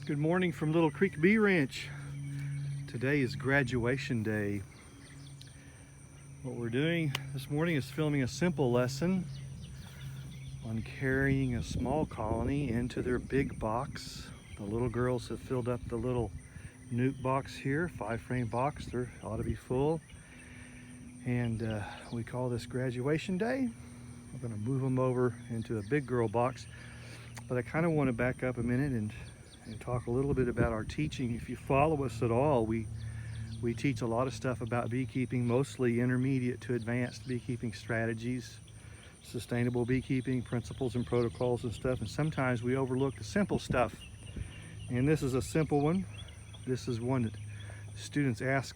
Good morning from Little Creek Bee Ranch. Today is graduation day. What we're doing this morning is filming a simple lesson on carrying a small colony into their big box. The little girls have filled up the little nuke box here, 5-frame box. They ought to be full. And we call this graduation day. We're going to move them over into a big girl box. But I kind of want to back up a minute and talk a little bit about our teaching. If you follow us at all, we teach a lot of stuff about beekeeping, mostly intermediate to advanced beekeeping strategies, sustainable beekeeping principles and protocols and stuff. And sometimes we overlook the simple stuff. And this is a simple one. This is one that students ask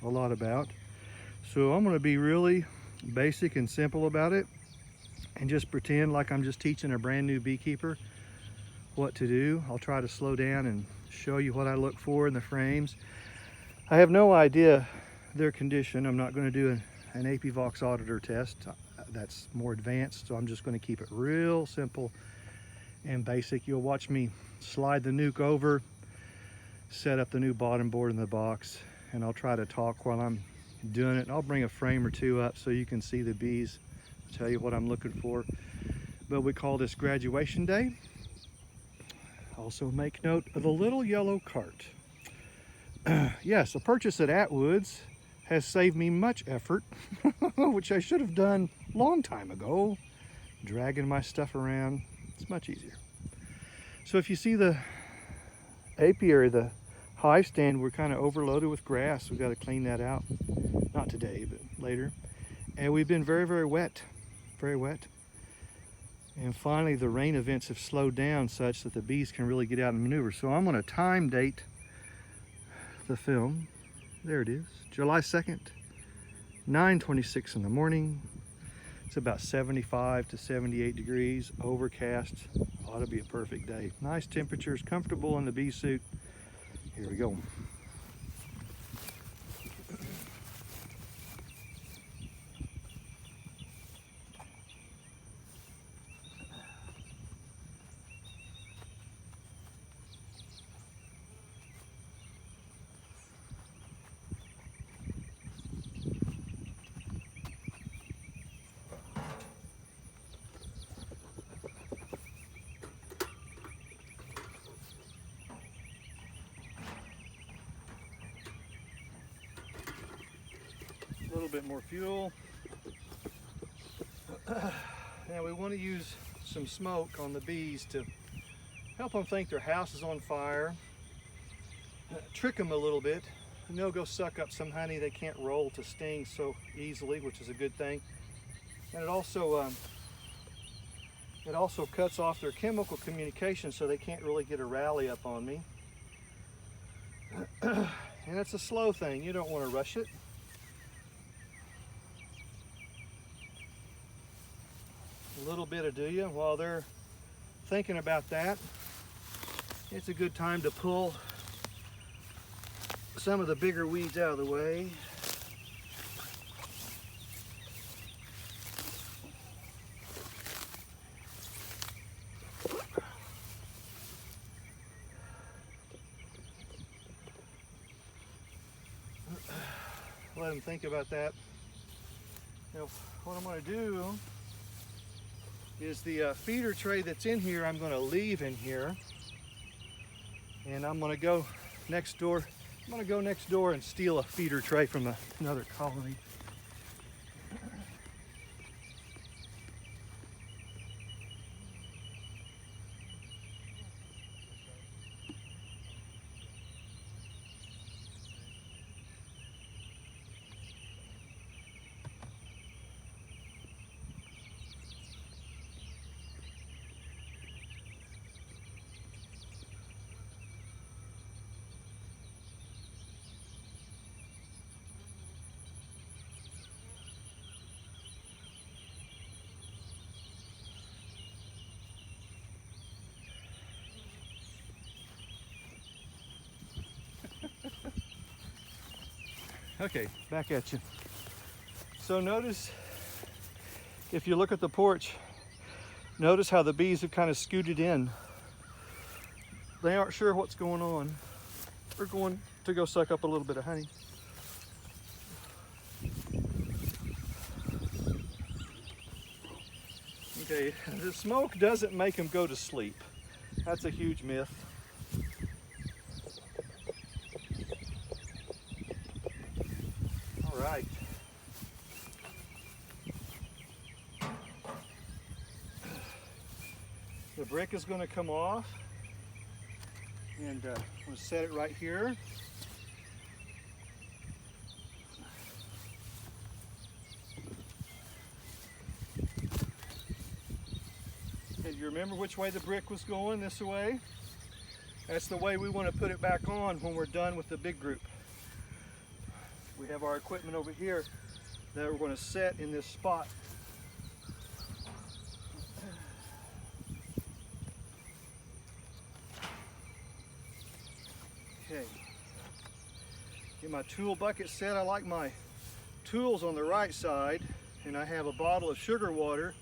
a lot about. So I'm going to be really basic and simple about it and just pretend like I'm just teaching a brand new beekeeper what to do. I'll try to slow down and show you what I look for in the frames. I have no idea their condition. I'm not going to do an APVOX auditor test. That's more advanced, so I'm just going to keep it real simple and basic. You'll watch me slide the nuke over, set up the new bottom board in the box, and I'll try to talk while I'm doing it. And I'll bring a frame or two up so you can see the bees, tell you what I'm looking for. But we call this graduation day. Also make note of the little yellow cart. Yes, a purchase at Atwood's has saved me much effort, which I should have done a long time ago. Dragging my stuff around, it's much easier. So if you see the apiary, the hive stand, we're kind of overloaded with grass. We've got to clean that out. Not today, but later. And we've been very, very wet. Very wet. And finally, the rain events have slowed down such that the bees can really get out and maneuver. So I'm going to time date the film. There it is, July 2nd, 9:26 in the morning. It's about 75 to 78 degrees, overcast. Ought to be a perfect day. Nice temperatures, comfortable in the bee suit. Here we go. A little bit more fuel. Now we want to use some smoke on the bees to help them think their house is on fire, trick them a little bit, and they'll go suck up some honey they can't roll to sting so easily, which is a good thing. And it also cuts off their chemical communication so they can't really get a rally up on me. And it's a slow thing, you don't want to rush it. A little bit of do you. While they're thinking about that, it's a good time to pull some of the bigger weeds out of the way. Let them think about that. Now, what I'm going to do is the feeder tray that's in here, I'm going to leave in here, and I'm going to go next door. I'm going to go next door and steal a feeder tray from another colony. Okay, back at you. So notice, if you look at the porch, notice how the bees have kind of scooted in. they aren't sure what's going on. They're going to go suck up a little bit of honey. Okay, the smoke doesn't make them go to sleep. That's a huge myth. All right. The brick is going to come off, and I'm going to set it right here. And you remember which way the brick was going? This way? That's the way we want to put it back on when we're done with the big group. We have our equipment over here that we're going to set in this spot. Okay. Get my tool bucket set. I like my tools on the right side, and I have a bottle of sugar water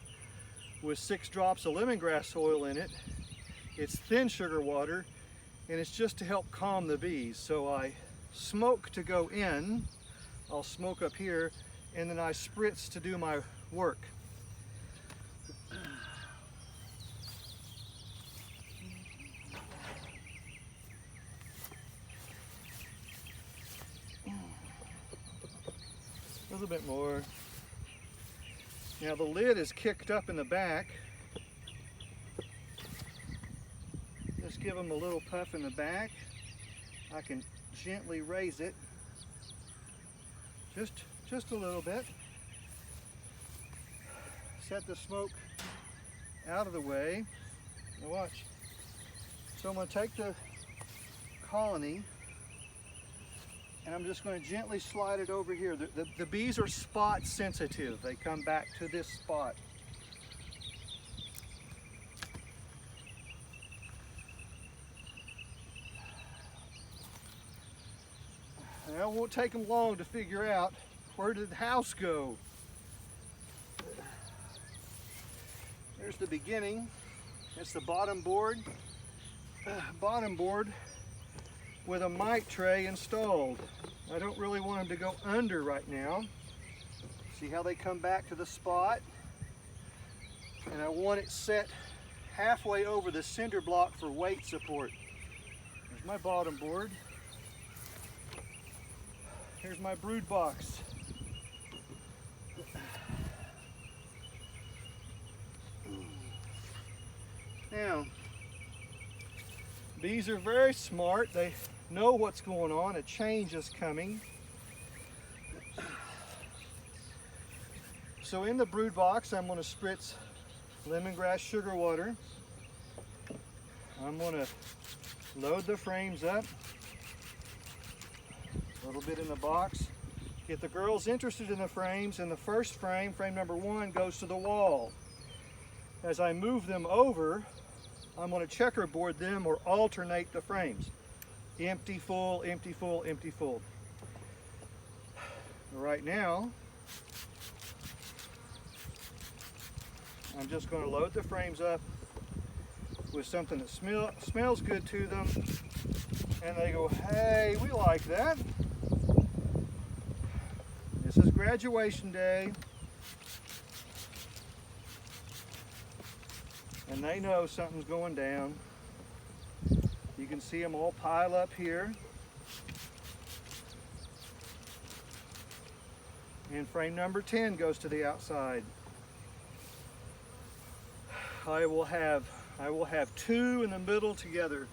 with 6 drops of lemongrass oil in it. It's thin sugar water, and it's just to help calm the bees. So I smoke to go in, I'll smoke up here, and then I spritz to do my work. A little bit more. Now the lid is kicked up in the back. Just give them a little puff in the back. I can gently raise it. Just a little bit. Set the smoke out of the way. Now watch. So I'm going to take the colony and I'm just going to gently slide it over here. The bees are spot sensitive. They come back to this spot. Now, it won't take them long to figure out, where did the house go? There's the beginning. That's the bottom board. Bottom board with a mite tray installed. I don't really want them to go under right now. See how they come back to the spot? And I want it set halfway over the cinder block for weight support. There's my bottom board. Here's my brood box. Now, bees are very smart. They know what's going on. A change is coming. So in the brood box, I'm going to spritz lemongrass sugar water. I'm going to load the frames up. A little bit in the box. Get the girls interested in the frames, and the first frame, frame number 1, goes to the wall. As I move them over, I'm going to checkerboard them or alternate the frames. Empty, full, empty, full, empty, full. Right now, I'm just going to load the frames up with something that smells good to them, and they go, hey, we like that. This is graduation day, and they know something's going down. You can see them all pile up here. And frame number 10 goes to the outside. I will have 2 in the middle together.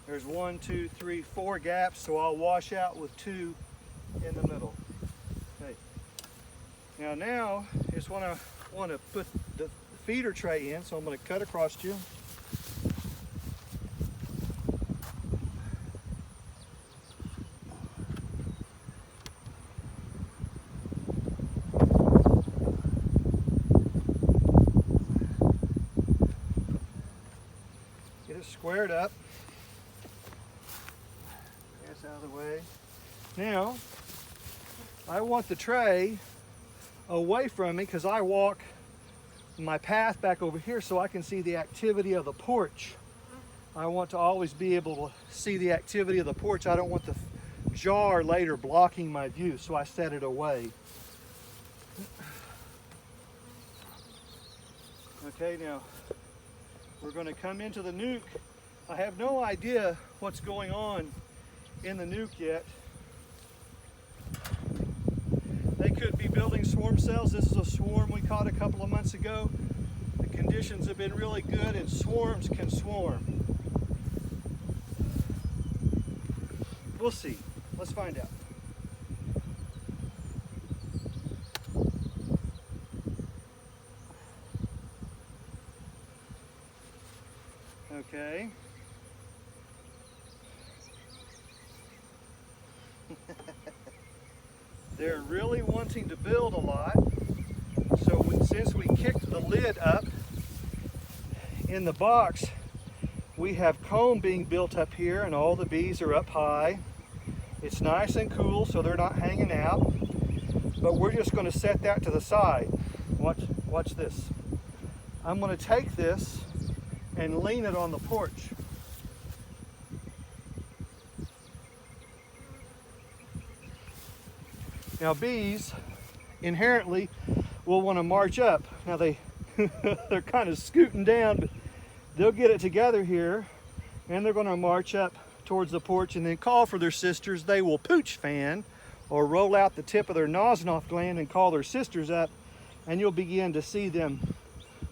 There's 1, 2, 3, 4 gaps, so I'll wash out with 2 in the middle. Okay. Now is when I want to put the feeder tray in, so I'm going to cut across you. Get it squared up. That's out of the way. Now, I want the tray away from me because I walk my path back over here so I can see the activity of the porch. I want to always be able to see the activity of the porch. I don't want the jar later blocking my view, so I set it away. Okay, now we're going to come into the nuke. I have no idea what's going on in the nuke yet. They could be building swarm cells. This is a swarm we caught a couple of months ago. The conditions have been really good and swarms can swarm. We'll see. Let's find out. Okay. They're really wanting to build a lot. So since we kicked the lid up in the box, we have comb being built up here and all the bees are up high. It's nice and cool, so they're not hanging out. But we're just going to set that to the side. Watch this. I'm going to take this and lean it on the porch. Now bees inherently will want to march up. Now they're kind of scooting down, but they'll get it together here and they're going to march up towards the porch and then call for their sisters. They will pooch fan or roll out the tip of their nozzle gland and call their sisters up, and you'll begin to see them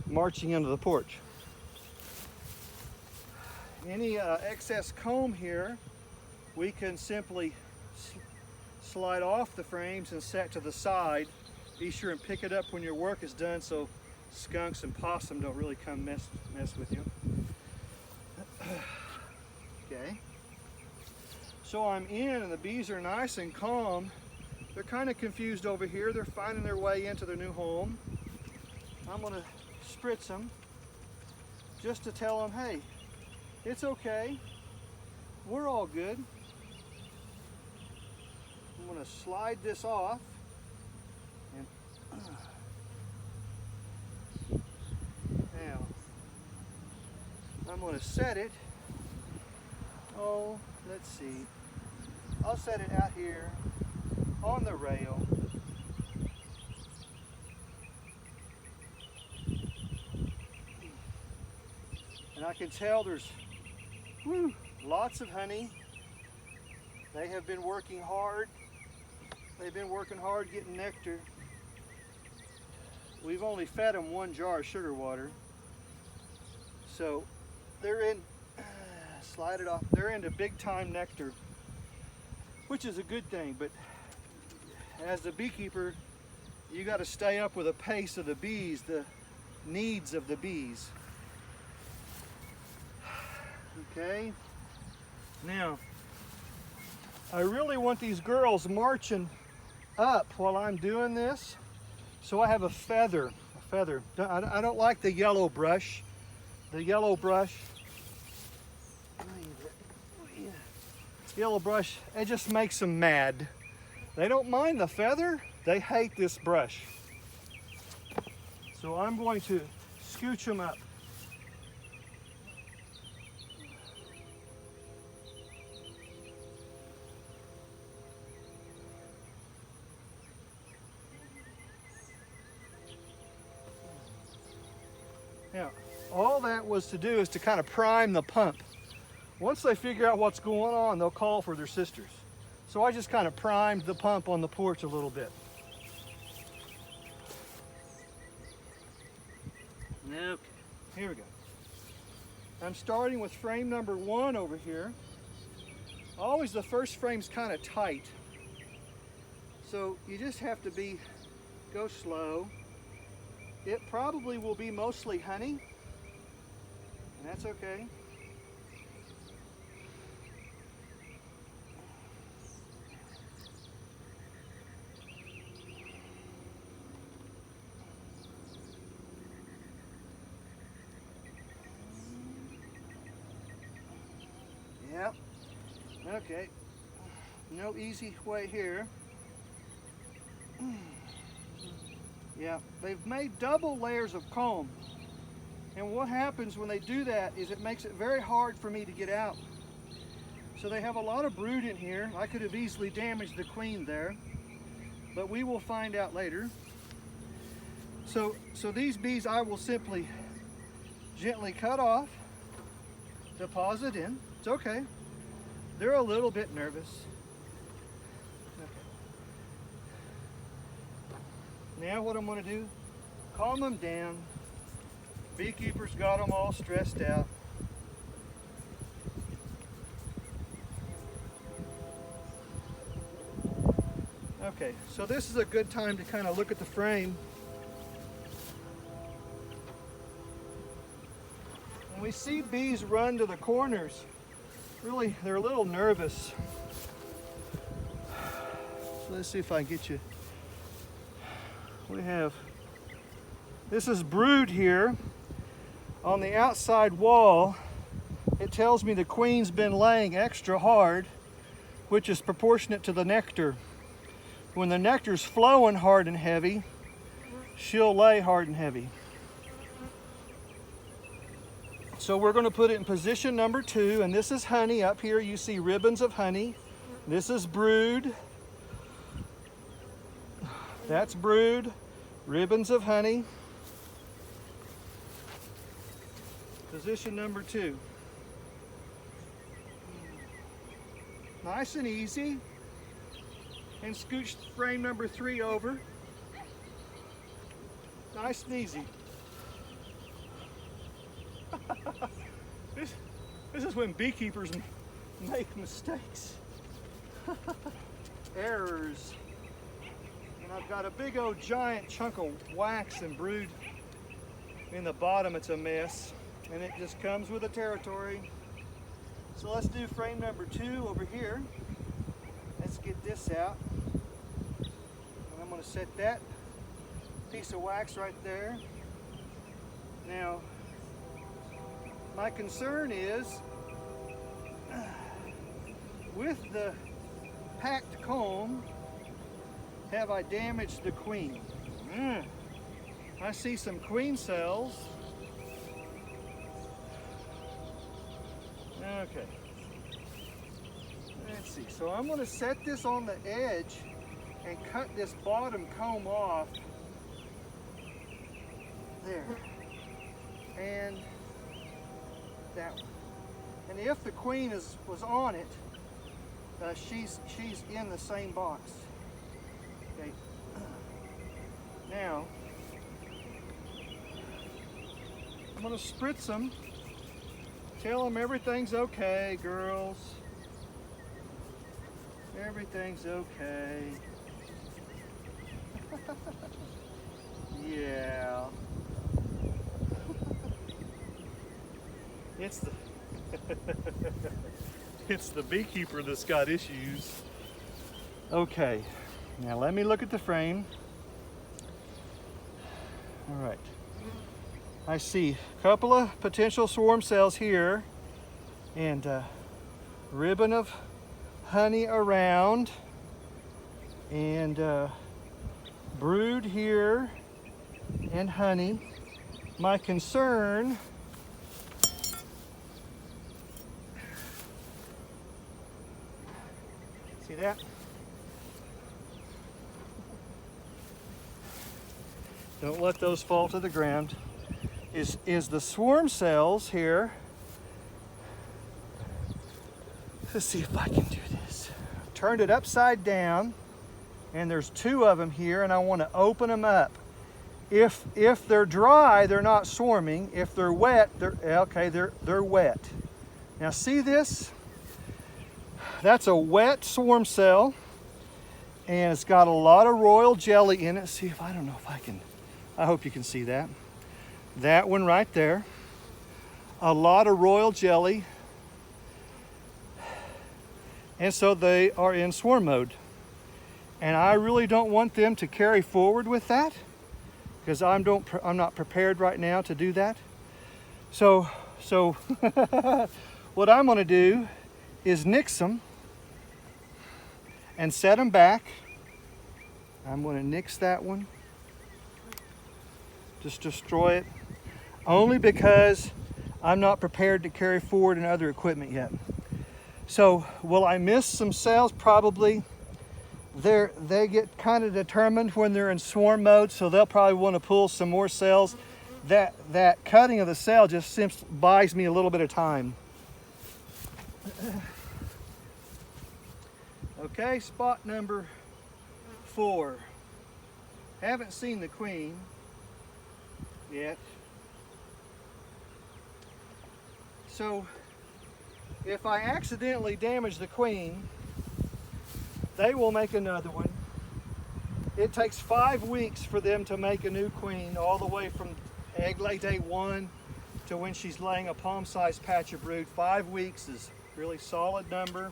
marching into the porch. Any excess comb here, we can simply slide off the frames and set to the side. Be sure and pick it up when your work is done so skunks and possum don't really come mess with you. Okay. So I'm in and the bees are nice and calm. They're kind of confused over here. They're finding their way into their new home. I'm going to spritz them just to tell them, hey, it's okay. We're all good. I'm going to slide this off. And now I'm going to set it. Oh, let's see. I'll set it out here on the rail. And I can tell there's lots of honey. They have been working hard. They've been working hard getting nectar. We've only fed them 1 jar of sugar water. So they're in, slide it off, they're into big time nectar, which is a good thing, but as the beekeeper, you got to stay up with the pace of the bees, the needs of the bees. Okay, now I really want these girls marching up while I'm doing this, so I have a feather. I don't like the yellow brush. The yellow brush, it just makes them mad. They don't mind the feather, they hate this brush. So I'm going to scooch them up. Now, all that was to do is to kind of prime the pump. Once they figure out what's going on, they'll call for their sisters. So I just kind of primed the pump on the porch a little bit. Okay, here we go. I'm starting with frame number 1 over here. Always the first frame's kind of tight. So you just have to go slow. It probably will be mostly honey, and that's okay. Yep. Okay. No easy way here. Yeah, they've made double layers of comb. And what happens when they do that is it makes it very hard for me to get out. So they have a lot of brood in here. I could have easily damaged the queen there, but we will find out later. So these bees I will simply gently cut off, deposit in. It's okay. They're a little bit nervous. Okay. Now what I'm going to do, calm them down. Beekeepers got them all stressed out. Okay, so this is a good time to kind of look at the frame. When we see bees run to the corners, really they're a little nervous. So let's see if I can get you. This is brood here on the outside wall. It tells me the queen's been laying extra hard, which is proportionate to the nectar. When the nectar's flowing hard and heavy, she'll lay hard and heavy. So we're going to put it in position number 2, and this is honey. Up here you see ribbons of honey. This is brood. That's brood, ribbons of honey. Position number 2. Nice and easy. And scooch frame number 3 over. Nice and easy. This is when beekeepers make mistakes. Errors. And I've got a big old giant chunk of wax and brood in the bottom. It's a mess. And it just comes with the territory. So let's do frame number 2 over here. Let's get this out. And I'm going to set that piece of wax right there. Now, my concern is with the packed comb, have I damaged the queen? I see some queen cells. Okay. Let's see. So I'm going to set this on the edge and cut this bottom comb off. There. And that one. And if the queen was on it, she's in the same box. Okay. Now I'm going to spritz them. Tell them everything's okay, girls. Everything's okay. Yeah. It's the it's the beekeeper that's got issues. Okay, now let me look at the frame. All right. I see a couple of potential swarm cells here and a ribbon of honey around and brood here and honey. My concern see that? Don't let those fall to the ground. Is the swarm cells here. Let's see if I can do this. Turned it upside down, and there's 2 of them here, and I want to open them up. If they're dry, they're not swarming. If they're wet, they're wet. Now see this? That's a wet swarm cell, and it's got a lot of royal jelly in it. See if I don't know if I can. I hope you can see that. That one right there. A lot of royal jelly. And so they are in swarm mode. And I really don't want them to carry forward with that because I'm not prepared right now to do that. So what I'm going to do is nix them and set them back. I'm going to nix that one. Just destroy it. only because I'm not prepared to carry forward and other equipment yet. So will I miss some cells? Probably. They get kind of determined when they're in swarm mode, so they'll probably want to pull some more cells. That cutting of the cell just simply buys me a little bit of time. Okay, spot number 4. Haven't seen the queen yet. So if I accidentally damage the queen, they will make another one. It takes 5 weeks for them to make a new queen, all the way from egg lay day 1 to when she's laying a palm-sized patch of brood. 5 weeks is a really solid number.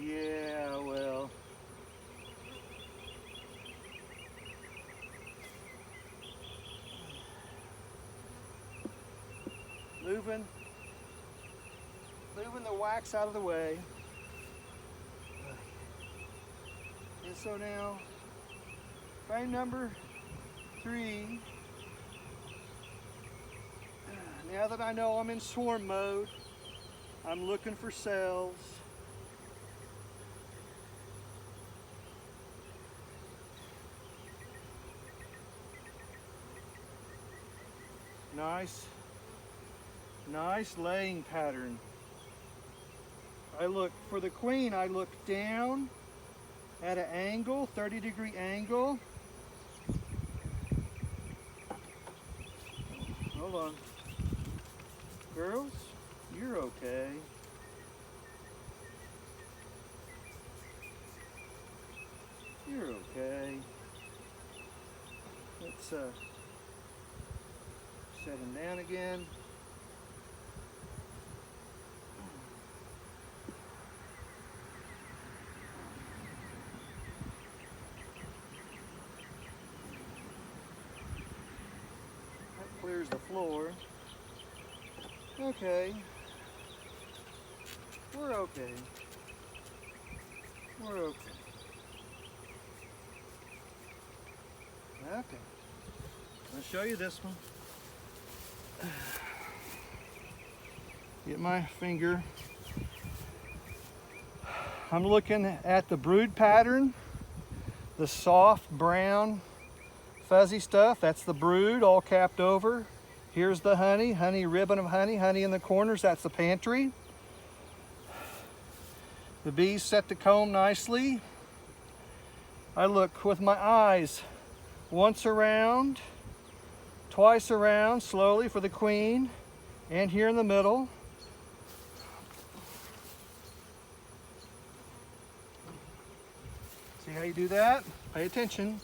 Yeah, well. Moving the wax out of the way. And so now, frame number 3. Now that I know I'm in swarm mode, I'm looking for cells. Nice laying pattern. I look for the queen, I look down at an angle, 30-degree angle. Hold on. Girls, you're okay. You're okay. Let's set him down again. That clears the floor. Okay. We're okay. We're okay. Okay. I'll show you this one. Get my finger. I'm looking at the brood pattern, the soft brown fuzzy stuff. That's the brood all capped over. Here's the honey ribbon of honey in the corners. That's the pantry. The bees set the comb nicely. I look with my eyes once around, twice around, slowly for the queen, and here in the middle. See how you do that? Pay attention.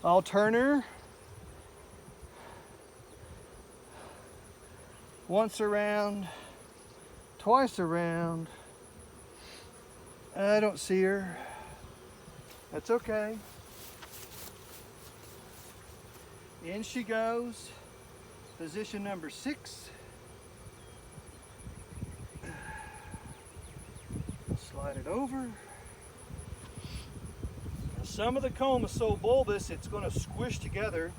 I'll turn her once around, twice around. I don't see her. That's okay. In she goes. Position number 6. Slide it over. Some of the comb is so bulbous it's going to squish together.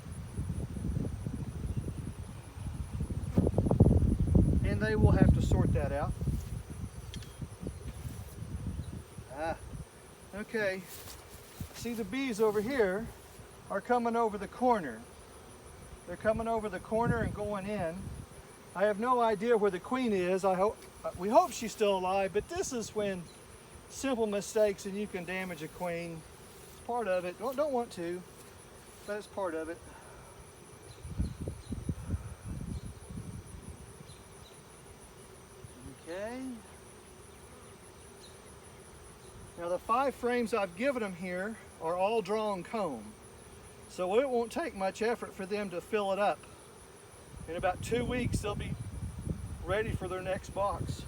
And they will have to sort that out. Okay. See, the bees over here are coming over the corner. They're coming over the corner and going in. I have no idea where the queen is. We hope she's still alive, but this is when simple mistakes and you can damage a queen. It's part of it. Don't want to, but it's part of it. Okay. Now the 5 frames I've given them here are all drawn comb. So it won't take much effort for them to fill it up. In about 2 weeks, they'll be ready for their next box.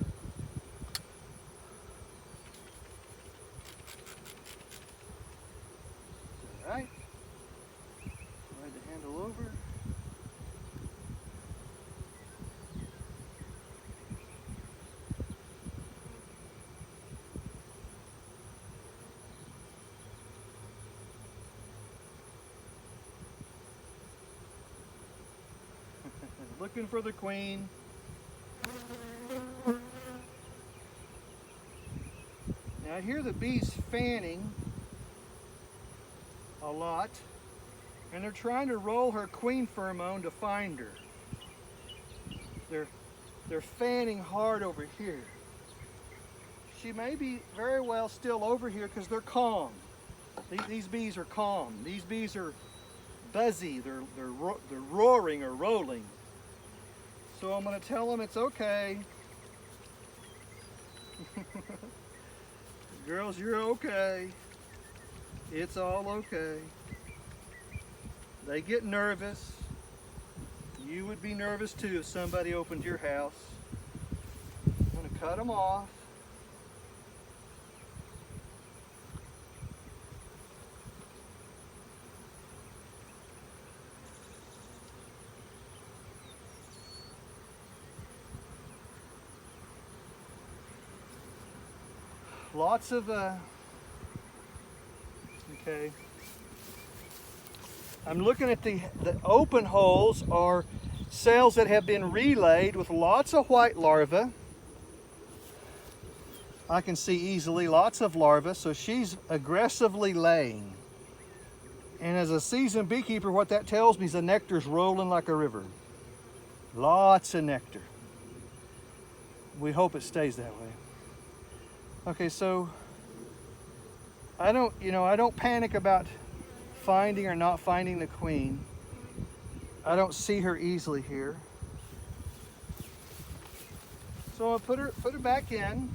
All right. Slide the handle over. looking for the queen. Now I hear the bees fanning a lot, and they're trying to roll her queen pheromone to find her. They're fanning hard over here. She may be very well still over here because they're calm. These bees are calm. These bees are buzzy. They're roaring or rolling. So I'm going to tell them it's okay. Girls, you're okay. It's all okay. They get nervous. You would be nervous too if somebody opened your house. I'm going to cut them off. Lots of, okay. I'm looking at the open holes are cells that have been relayed with lots of white larvae. I can see easily lots of larvae, so she's aggressively laying. And as a seasoned beekeeper, what that tells me is the nectar's rolling like a river. Lots of nectar. We hope it stays that way. Okay, so I don't panic about finding or not finding the queen. I don't see her easily here. So I'll put her back in.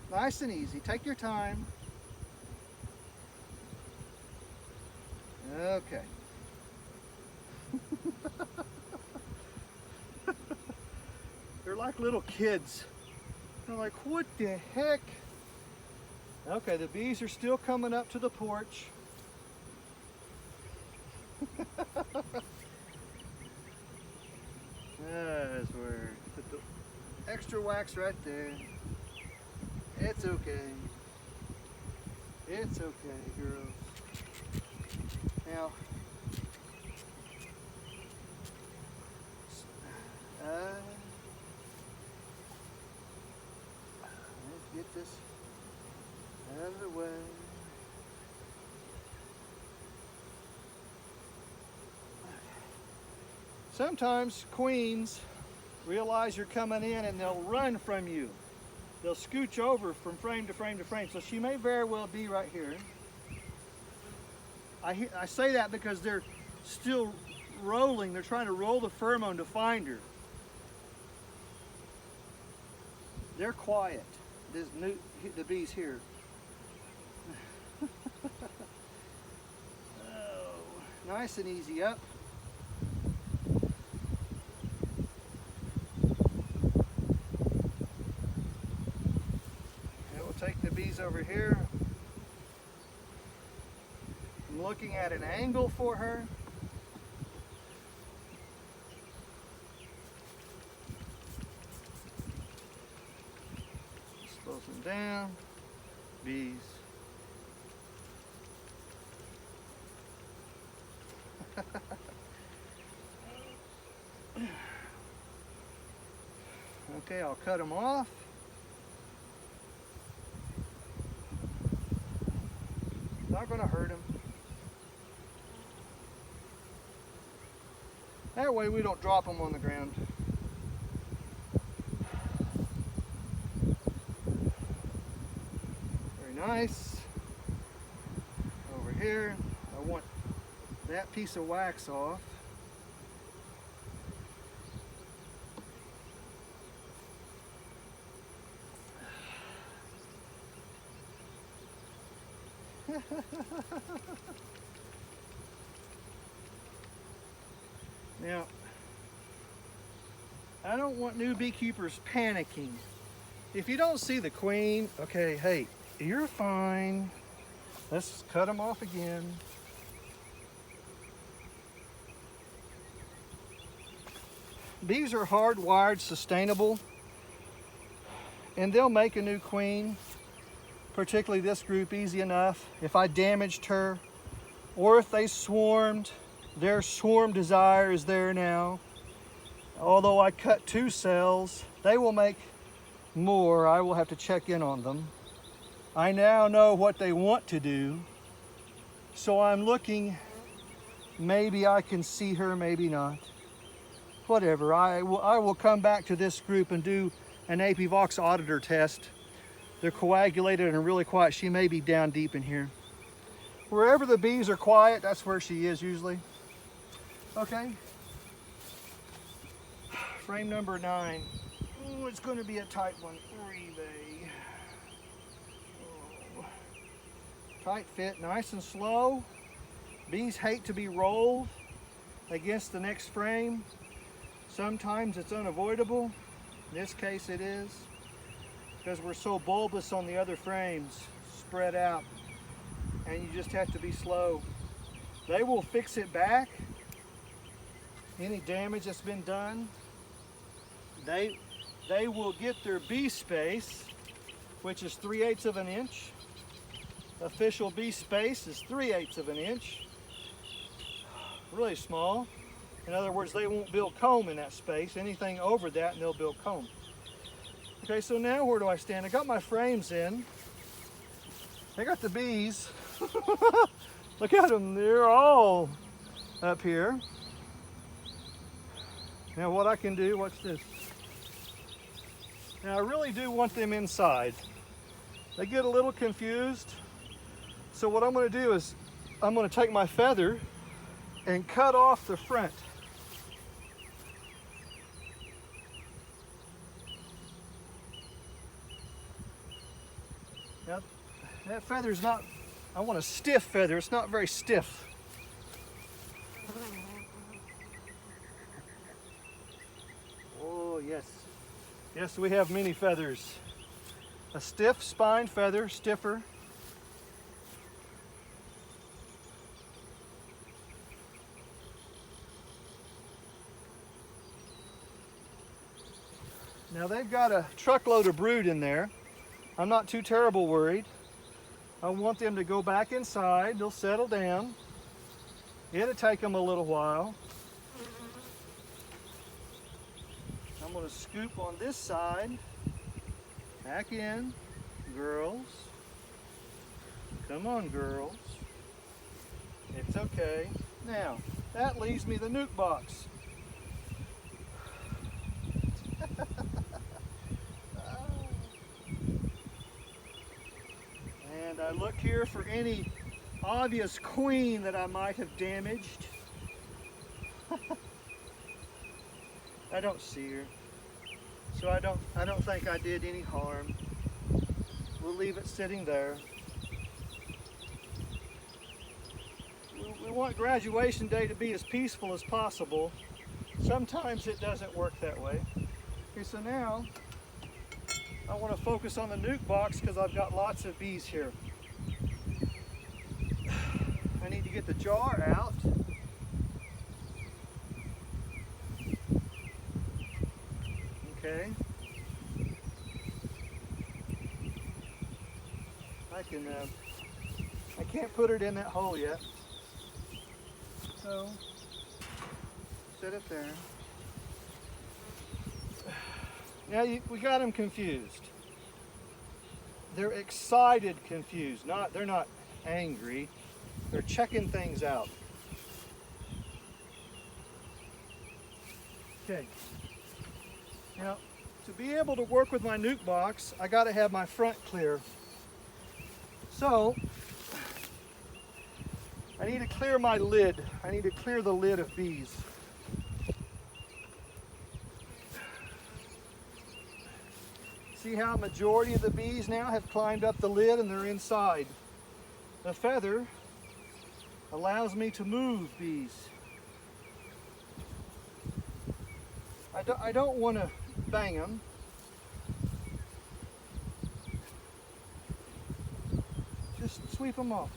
Nice and easy. Take your time. Okay. They're like little kids. They're like, what the heck? Okay, the bees are still coming up to the porch. That's where put the extra wax right there. It's okay. It's okay, girls. Now, let's get this out of the way. Sometimes queens realize you're coming in and they'll run from you. They'll scooch over from frame to frame to frame. So she may very well be right here. I say that because they're still rolling. They're trying to roll the pheromone to find her. They're quiet. The bees here. Oh, nice and easy up. Take the bees over here. I'm looking at an angle for her. Slow them down. Bees. Okay, I'll cut them off. Not going to hurt them. That way we don't drop them on the ground. Very nice. Over here, I want that piece of wax off. Now, I don't want new beekeepers panicking. If you don't see the queen, okay, hey, you're fine. Let's cut them off again. Bees are hardwired sustainable, and they'll make a new queen, particularly this group, easy enough. If I damaged her, or if they swarmed, their swarm desire is there now. Although I cut 2 cells, they will make more. I will have to check in on them. I now know what they want to do, so I'm looking. Maybe I can see her, maybe not. Whatever, I will come back to this group and do an Apivox auditor test. They're coagulated and really quiet. She may be down deep in here. Wherever the bees are quiet, that's where she is usually. Okay. Frame number 9. Ooh, it's going to be a tight one. Oh. Tight fit, nice and slow. Bees hate to be rolled against the next frame. Sometimes it's unavoidable. In this case it is, because we're so bulbous on the other frames, spread out, and you just have to be slow. They will fix it back. Any damage that's been done, they will get their bee space, which is 3/8 of an inch. Official bee space is 3/8 of an inch. Really small. In other words, they won't build comb in that space. Anything over that and they'll build comb. Okay, so now where do I stand? I got my frames in. I got the bees. Look at them, they're all up here. Now what I can do, watch this. Now I really do want them inside. They get a little confused. So what I'm going to do is I'm going to take my feather and cut off the front. Now that feather's not, I want a stiff feather. It's not very stiff. Oh yes. Yes, we have many feathers. A stiff spine feather, stiffer. Now they've got a truckload of brood in there. I'm not too terrible worried. I want them to go back inside. They'll settle down. It'll take them a little while. I'm going to scoop on this side. Back in, girls. Come on, girls. It's okay. Now, that leaves me the nuke box. And I look here for any obvious queen that I might have damaged. I don't see her, so I don't think I did any harm. We'll leave it sitting there. We want graduation day to be as peaceful as possible. Sometimes it doesn't work that way. Okay, so now I want to focus on the nuke box because I've got lots of bees here. I need to get the jar out. Okay. I can't put it in that hole yet. So, set it there. Now we got them confused. They're excited confused. They're not angry. They're checking things out. Okay. Now, to be able to work with my nuke box, I got to have my front clear. So, I need to clear my lid. I need to clear the lid of bees. See how a majority of the bees now have climbed up the lid and they're inside. The feather allows me to move bees. I don't want to bang them. Just sweep them off.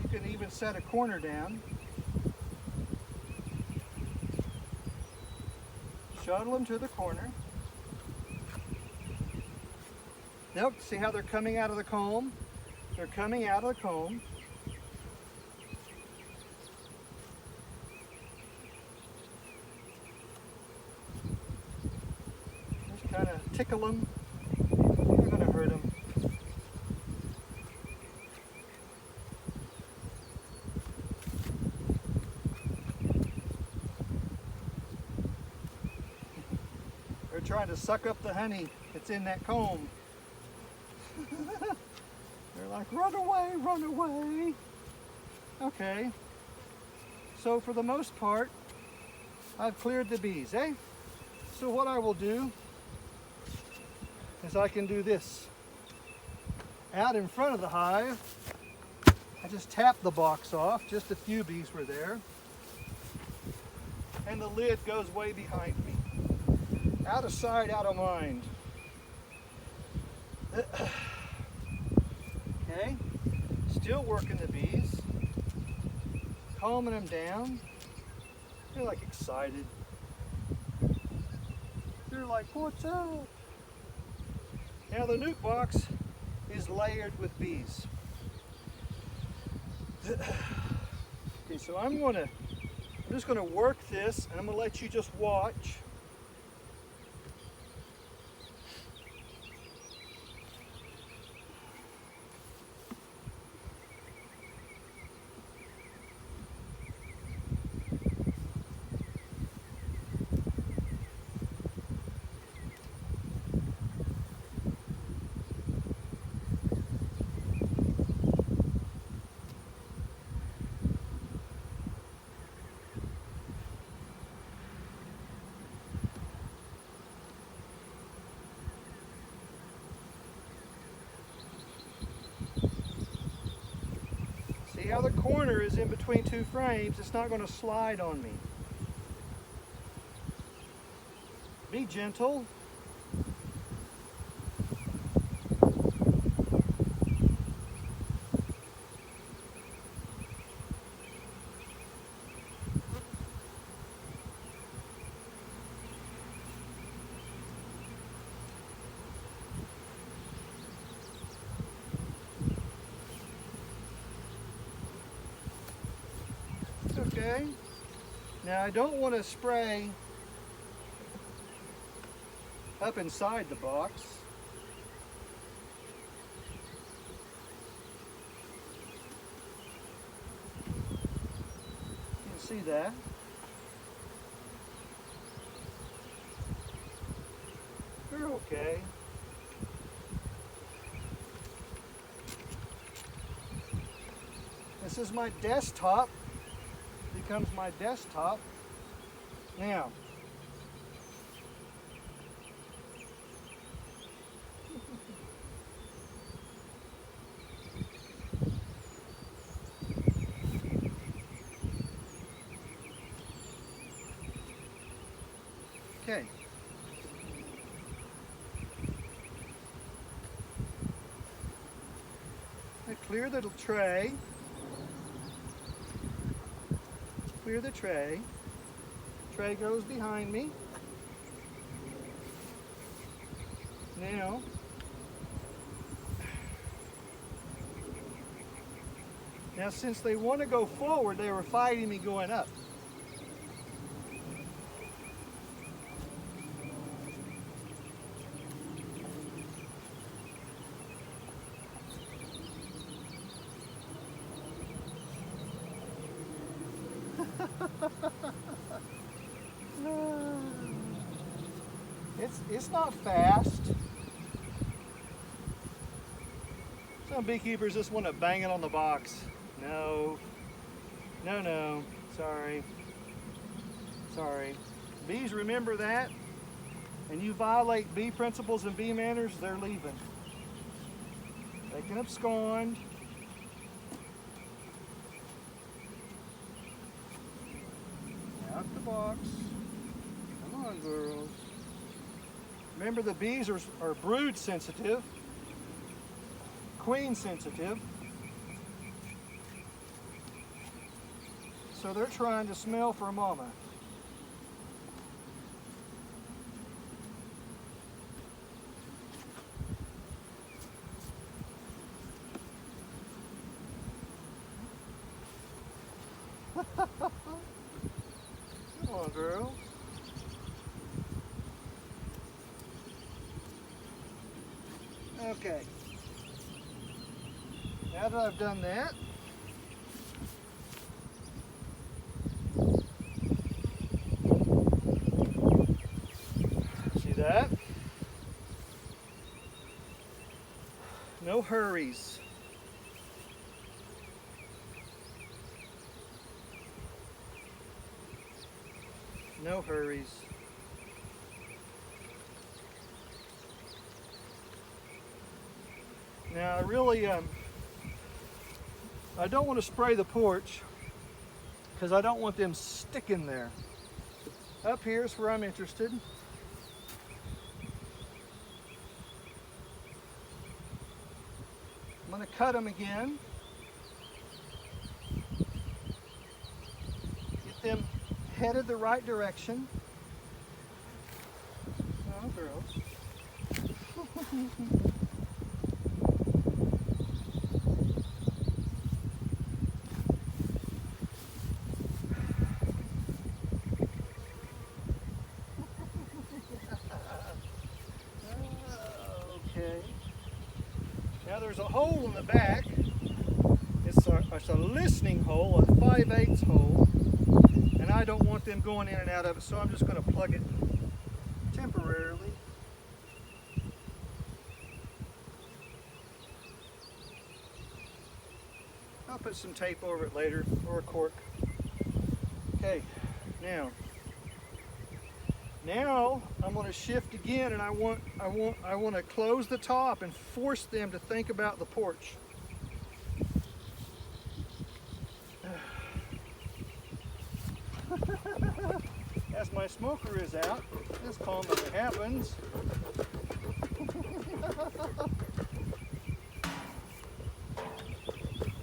You can even set a corner down. shuttle them to the corner. Nope, see how they're coming out of the comb? They're coming out of the comb. Just kind of tickle them. You're going to hurt them. They're trying to suck up the honey that's in that comb. They're like, run away, run away. Okay, so for the most part, I've cleared the bees, eh? So what I will do is I can do this. Out in front of the hive, I just tap the box off, just a few bees were there, and the lid goes way behind me. Out of sight, out of mind. Okay, still working the bees, calming them down. They're like excited. They're like, what's up? Now the nuke box is layered with bees. Okay, so I'm just gonna work this, and I'm gonna let you just watch. See how the corner is in between two frames? It's not going to slide on me. Be gentle. Okay. Now I don't want to spray up inside the box. You can see that. They're okay. This is my desktop. Becomes my desktop. Now, okay. I clear the tray. Clear the tray. Tray goes behind me. Now, since they want to go forward, they were fighting me going up. It's not fast. Some beekeepers just want to bang it on the box. No, sorry. Bees remember that, and you violate bee principles and bee manners, they're leaving. They can abscond. Out the box. Come on, girls. Remember, the bees are brood sensitive, queen sensitive. So they're trying to smell for mama. girl. Okay. Now that I've done that, see that? No hurries. No hurries. Now I really, I don't want to spray the porch because I don't want them sticking there. Up here is where I'm interested. I'm going to cut them again. Get them headed the right direction. Oh, girls. Okay. Now there's a hole in the back. It's a listening hole, a 5/8 hole. And I don't want them going in and out of it, so I'm just going to plug it temporarily. I'll put some tape over it later, or a cork. Okay, now I'm going to shift again, and I want to close the top and force them to think about the porch. As my smoker is out, as calm as it happens.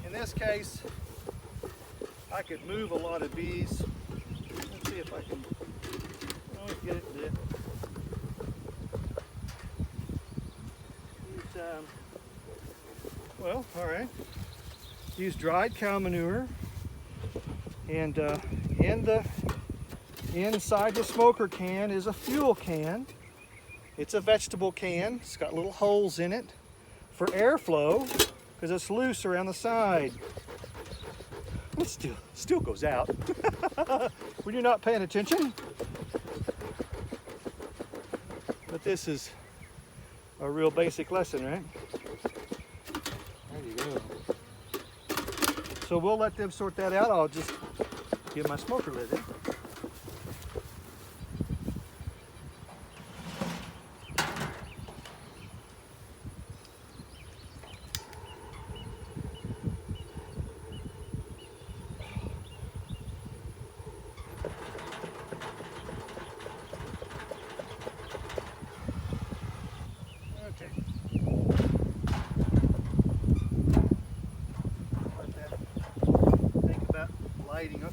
In this case, I could move a lot of bees. Let's see if I can get it lit. Well, all right. Use dried cow manure, and inside the smoker can is a fuel can. It's a vegetable can. It's got little holes in it for airflow because it's loose around the side. It still goes out when you're not paying attention. But this is a real basic lesson, right? There you go. So we'll let them sort that out. I'll just get my smoker lit in.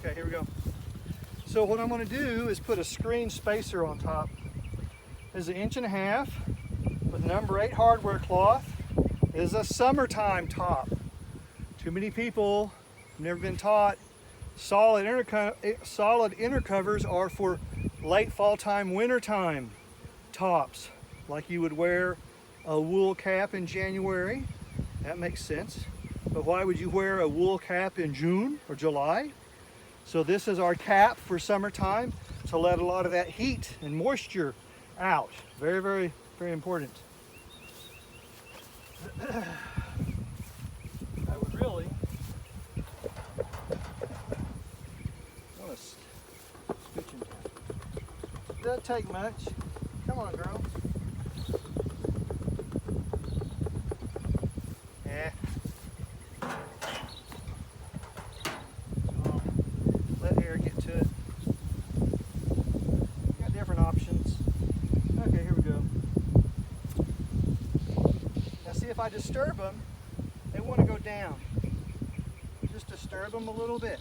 Okay, here we go. So what I'm going to do is put a screen spacer on top. This is 1.5 inches with number 8 hardware cloth. It is a summertime top. Too many people have never been taught solid inner covers are for late fall time, winter time tops, like you would wear a wool cap in January. That makes sense. But why would you wear a wool cap in June or July? So this is our cap for summertime to let a lot of that heat and moisture out. Very, very, very important. I would really want to scooch him down. Doesn't take much. Come on, girl. Yeah. Let air get to it. Got different options. Okay, here we go. Now see, if I disturb them, they want to go down. Just disturb them a little bit.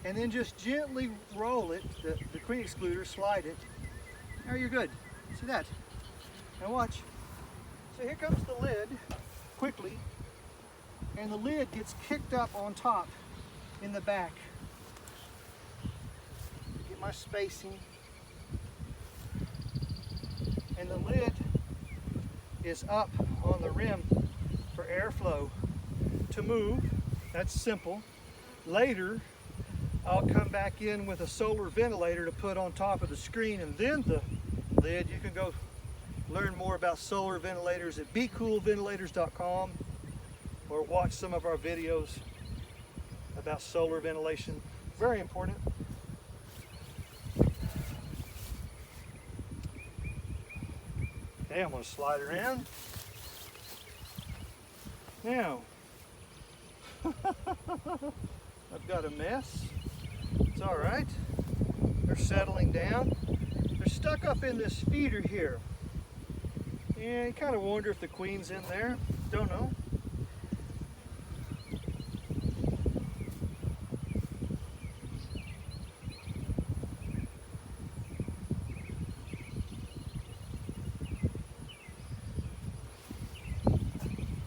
And then just gently roll it, the queen excluder, slide it. Now you're good. See that? Now watch. So here comes the lid, quickly. And the lid gets kicked up on top in the back. Get at my spacing. And the lid is up on the rim for airflow to move. That's simple. Later, I'll come back in with a solar ventilator to put on top of the screen, and then the lid. You can go learn more about solar ventilators at becoolventilators.com, or watch some of our videos about solar ventilation. Very important. Okay, I'm going to slide her in. Now, I've got a mess. It's all right. They're settling down. They're stuck up in this feeder here. And you kind of wonder if the queen's in there. Don't know.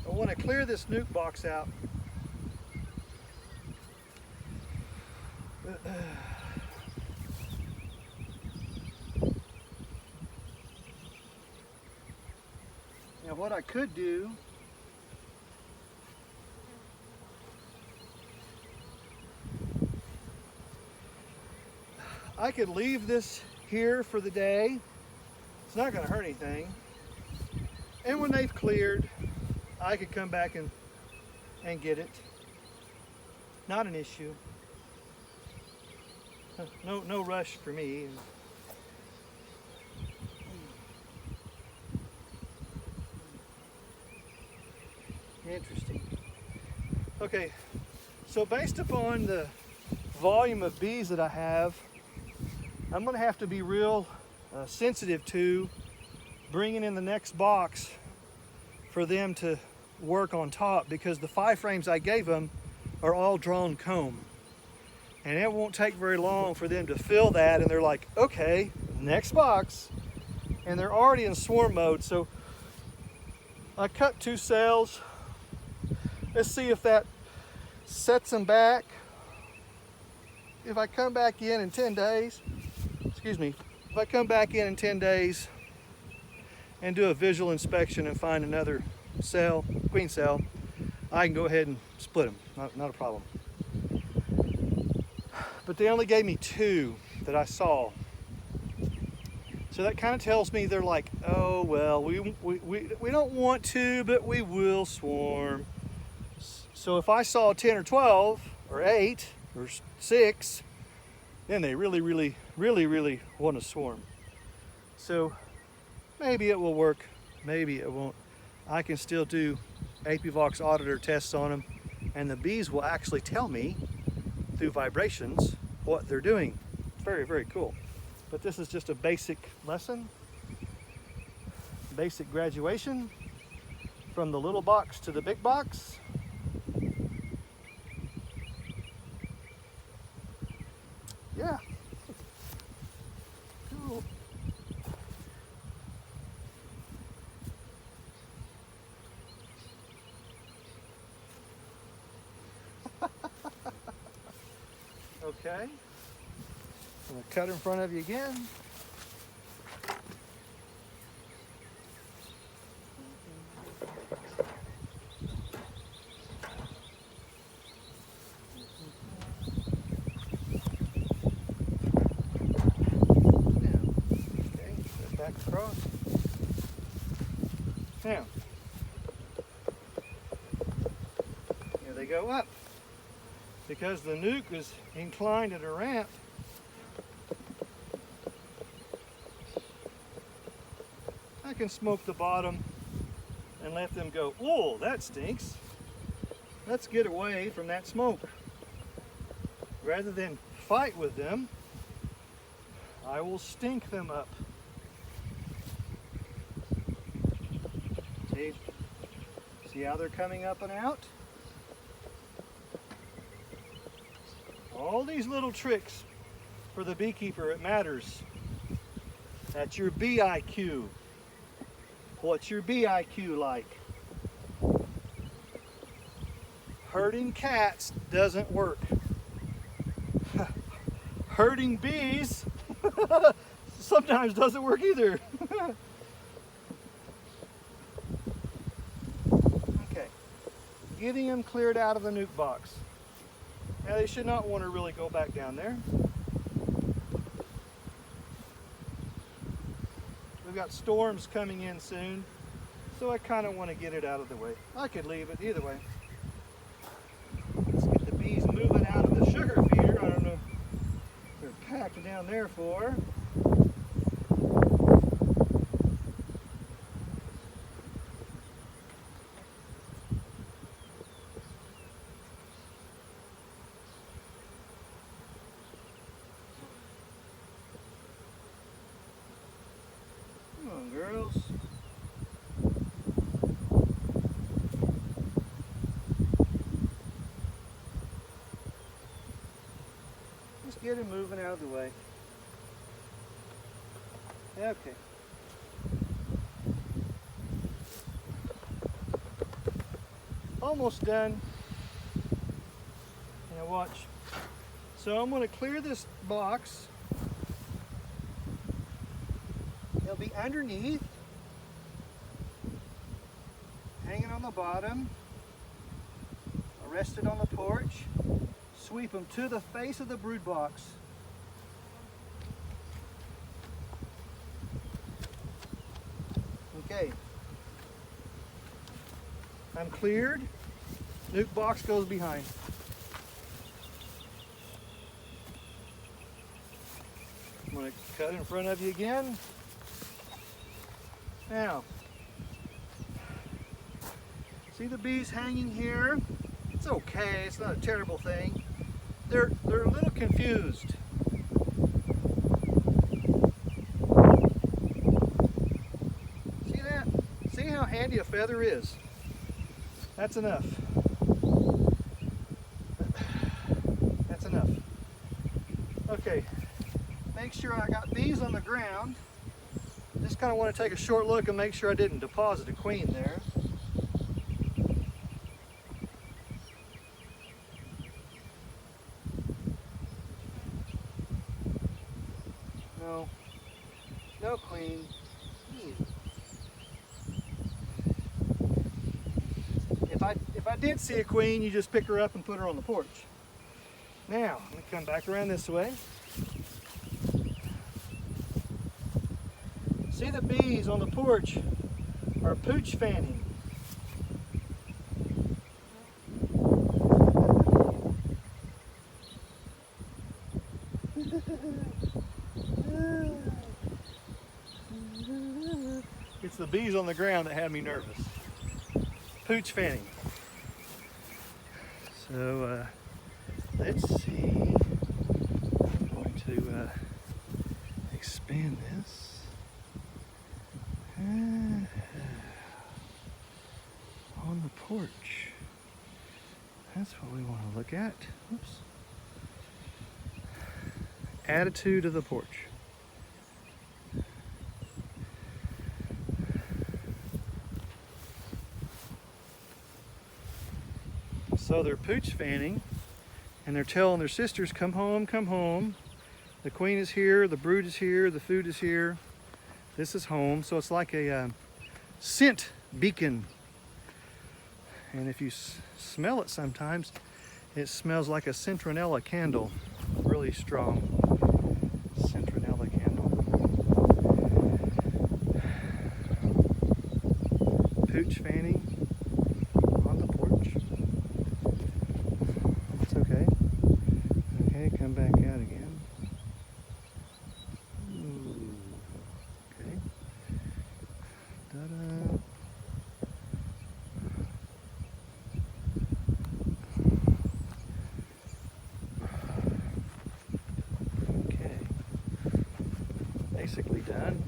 I want to clear this nuke box out. Now what I could do I could leave this here for the day. It's not going to hurt anything. And when they've cleared, I could come back and get it. Not an issue. No rush for me. Interesting. Okay, so based upon the volume of bees that I have, I'm going to have to be real sensitive to bringing in the next box for them to work on top, because the 5 frames I gave them are all drawn comb. And it won't take very long for them to fill that, and they're like, okay, next box. And they're already in swarm mode, so I cut 2 cells. Let's see if that sets them back. If I come back in 10 days, if I come back in 10 days and do a visual inspection and find another cell, queen cell, I can go ahead and split them, not a problem. But they only gave me 2 that I saw. So that kind of tells me they're like, oh, well, we don't want to, but we will swarm. So if I saw 10 or 12 or 8 or 6, then they really want to swarm. So maybe it will work, maybe it won't. I can still do Apivox auditor tests on them, and the bees will actually tell me through vibrations what they're doing. Very cool. But this is just a basic lesson, basic graduation from the little box to the big box. Yeah. Cool. Okay. I'm going to cut in front of you again. Back across. Now, here they go up. Because the nuke is inclined at a ramp, I can smoke the bottom and let them go, whoa, that stinks. Let's get away from that smoke. Rather than fight with them, I will stink them up. See how they're coming up and out? All these little tricks for the beekeeper, it matters. That's your bee IQ. What's your bee IQ like? Herding cats doesn't work. herding bees sometimes doesn't work either. Okay, getting them cleared out of the nuke box. Now they should not want to really go back down there. We've got storms coming in soon, so I kind of want to get it out of the way. I could leave it either way. Let's get the bees moving out of the sugar feeder. I don't know if they're packed down there for. Come on, girls. Just get him moving out of the way. Okay. Almost done. Now watch. So I'm going to clear this box. It'll be underneath, hanging on the bottom, rested on the porch. Sweep them to the face of the brood box. Okay. I'm cleared. Nuke box goes behind. I'm going to cut in front of you again. Now, see the bees hanging here? It's okay, it's not a terrible thing. They're a little confused. See that? See how handy a feather is? That's enough. That's enough. Okay, make sure I got bees on the ground. Just kind of want to take a short look and make sure I didn't deposit a queen there. No, no queen. If I did see a queen, you just pick her up and put her on the porch. Now, let me come back around this way. See the bees on the porch are pooch fanning. It's the bees on the ground that had me nervous. Pooch fanning. So let's see. I'm going to expand this. On the porch. That's what we want to look at. Oops. Attitude of the porch. So they're pooch fanning and they're telling their sisters, come home, come home. The queen is here, the brood is here, the food is here. This is home. So it's like a scent beacon. And if you smell it sometimes, it smells like a citronella candle. Really strong citronella candle. Pooch fanning on the porch. It's okay. Okay, come back out again. Ooh. Okay. Ta-da. Basically done.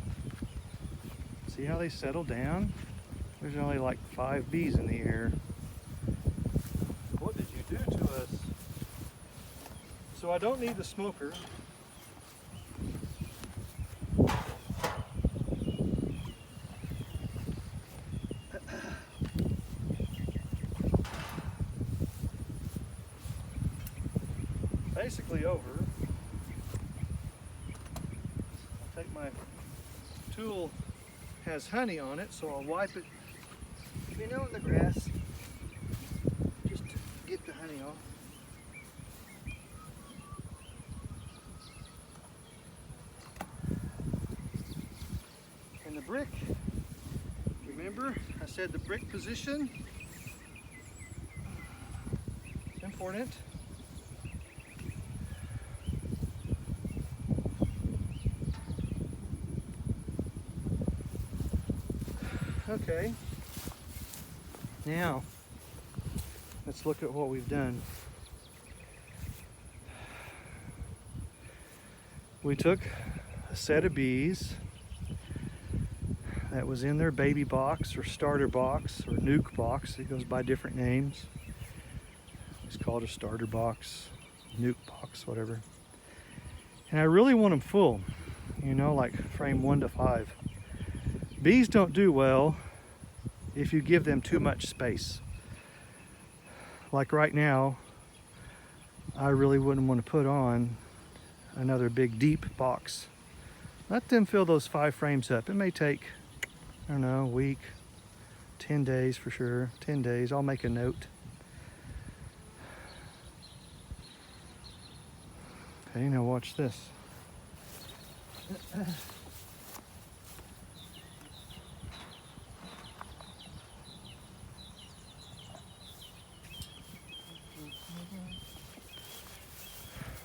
See how they settle down? There's only like 5 bees in the air. What did you do to us? So I don't need the smoker. Basically over. my tool has honey on it, so I'll wipe it, in the grass, just to get the honey off. And the brick, remember I said the brick position, it's important. Okay, now let's look at what we've done. We took a set of bees that was in their baby box or starter box or nuke box. It goes by different names. It's called a starter box, nuke box, whatever. And I really want them full, like frame 1 to 5. Bees don't do well if you give them too much space. Like right now, I really wouldn't want to put on another big deep box. Let them fill those 5 frames up. It may take, I don't know, a week, 10 days for sure, 10 days. I'll make a note. Okay, now watch this.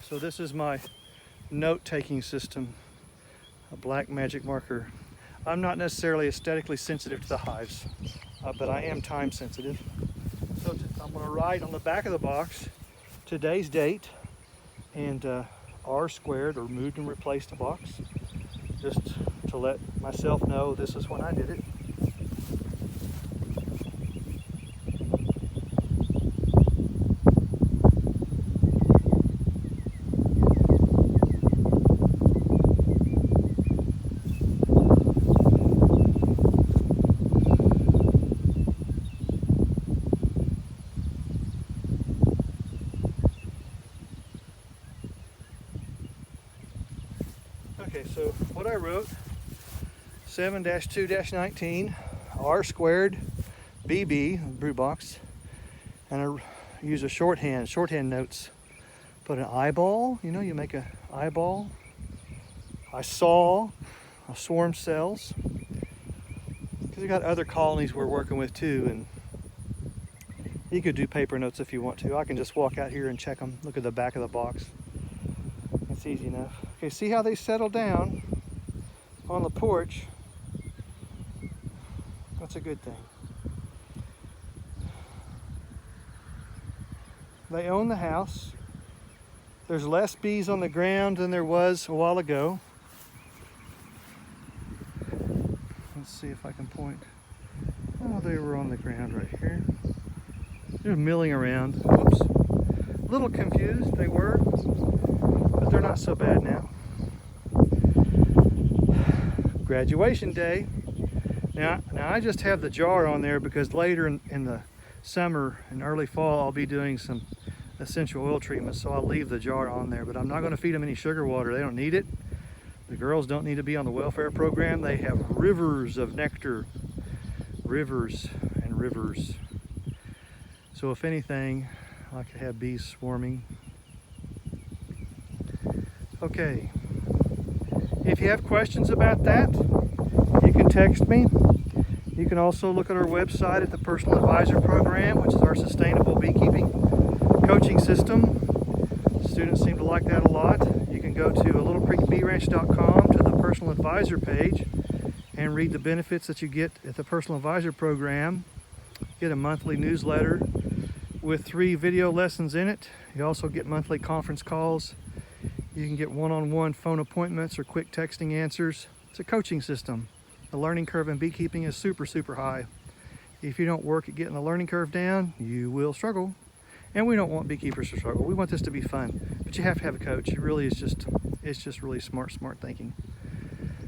So this is my note-taking system, a black magic marker. I'm not necessarily aesthetically sensitive to the hives, but I am time sensitive. So I'm going to write on the back of the box today's date and R squared, or moved and replaced a box, just to let myself know this is when I did it. Okay, so what I wrote, 7-2-19, R squared, BB, brew box, and I use a shorthand notes. Put an eyeball, you make an eyeball. I saw a swarm cells, because we got other colonies we're working with too, and you could do paper notes if you want to. I can just walk out here and check them, look at the back of the box. It's easy enough. Okay, see how they settle down on the porch? That's a good thing. They own the house. There's less bees on the ground than there was a while ago. Let's see if I can point. Oh, they were on the ground right here. They're milling around. Oops. A little confused, they were, but they're not so bad now. Graduation day. Now I just have the jar on there because later in the summer and early fall I'll be doing some essential oil treatments, so I'll leave the jar on there, but I'm not going to feed them any sugar water. They don't need it. The girls don't need to be on the welfare program. They have rivers of nectar, rivers and rivers. So if anything, I like to have bees swarming. Okay, if you have questions about that, you can text me. You can also look at our website at the Personal Advisor Program, which is our Sustainable Beekeeping coaching system. Students seem to like that a lot. You can go to littlecreekbeeranch.com to the Personal Advisor page and read the benefits that you get at the Personal Advisor Program. Get a monthly newsletter with 3 video lessons in it. You also get monthly conference calls. You can get one-on-one phone appointments or quick texting answers. It's a coaching system. The learning curve in beekeeping is super, super high. If you don't work at getting the learning curve down, you will struggle. And we don't want beekeepers to struggle. We want this to be fun, but you have to have a coach. It really is it's just really smart thinking.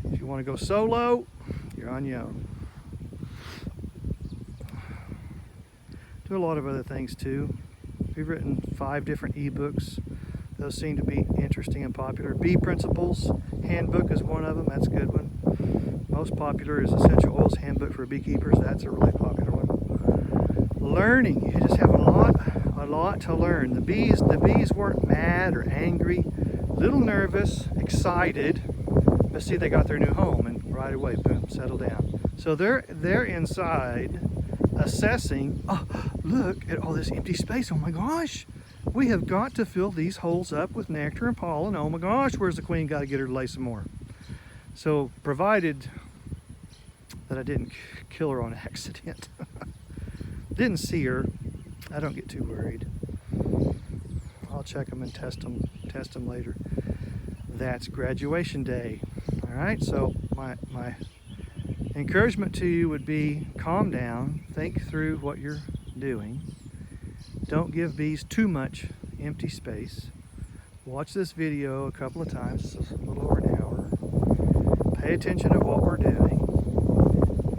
If you want to go solo, you're on your own. Do a lot of other things too. We've written 5 different ebooks. Those seem to be interesting. interesting and popular. Bee Principles Handbook is one of them. That's a good one. Most popular is Essential Oils Handbook for Beekeepers. That's a really popular one. Learning. You just have a lot to learn. The bees weren't mad or angry, a little nervous, excited, but see, they got their new home and right away, boom, settle down. So they're inside assessing, oh, look at all this empty space. Oh my gosh, we have got to fill these holes up with nectar and pollen. Oh my gosh, where's the queen? Got to get her to lay some more. So provided that I didn't kill her on accident, didn't see her, I don't get too worried. I'll check them and test them later. That's graduation day. All right, so my encouragement to you would be calm down, think through what you're doing. Don't give bees too much empty space. Watch this video a couple of times, it's a little over an hour. Pay attention to what we're doing.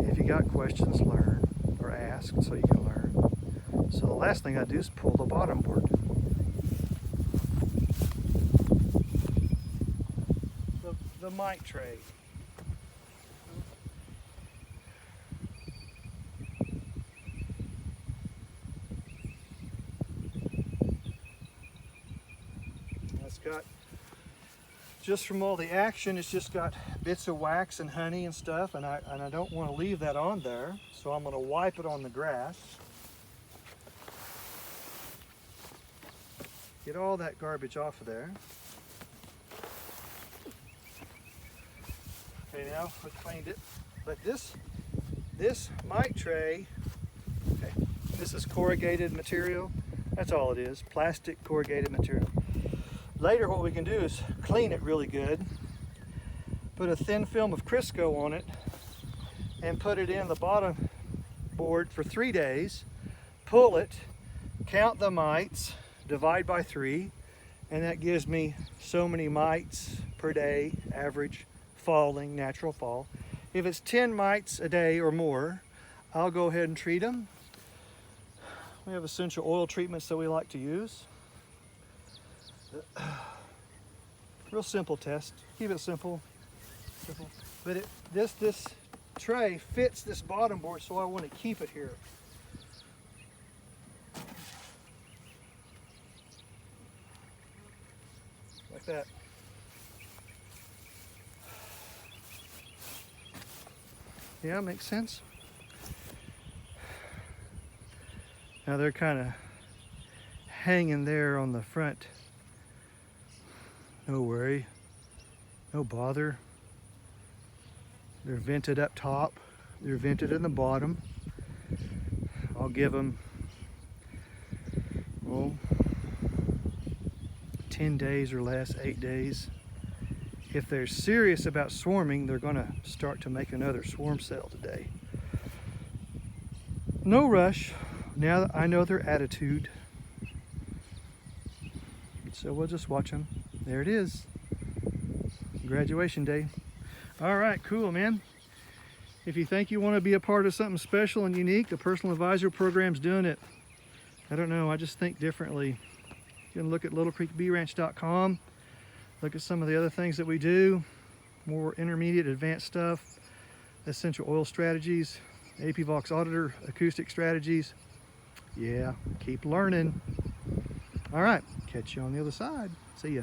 If you got questions, learn or ask so you can learn. So the last thing I do is pull the bottom board. The mite tray. It's got, just from all the action, it's just got bits of wax and honey and stuff, and I don't want to leave that on there, so I'm going to wipe it on the grass. Get all that garbage off of there. Okay, now we cleaned it. But this mite tray, okay, this is corrugated material. That's all it is, plastic corrugated material. Later what we can do is clean it really good, put a thin film of Crisco on it, and put it in the bottom board for 3 days, pull it, count the mites, divide by 3, and that gives me so many mites per day, average, falling, natural fall. If it's 10 mites a day or more, I'll go ahead and treat them. We have essential oil treatments that we like to use. Real simple test. Keep it simple. But this tray fits this bottom board, so I want to keep it here. Like that. Yeah, makes sense. Now they're kind of hanging there on the front. No worry, no bother. They're vented up top, they're vented in the bottom. I'll give them, 10 days or less, 8 days. If they're serious about swarming, they're going to start to make another swarm cell today. No rush. Now that I know their attitude, so we'll just watch them. There it is. Graduation day. All right, cool, man. If you think you want to be a part of something special and unique, the Personal Advisor Program's doing it. I don't know, I just think differently. You can look at littlecreekbeeranch.com. Look at some of the other things that we do, more intermediate, advanced stuff, essential oil strategies, Apivox auditor, acoustic strategies. Yeah, keep learning. All right, catch you on the other side. See ya.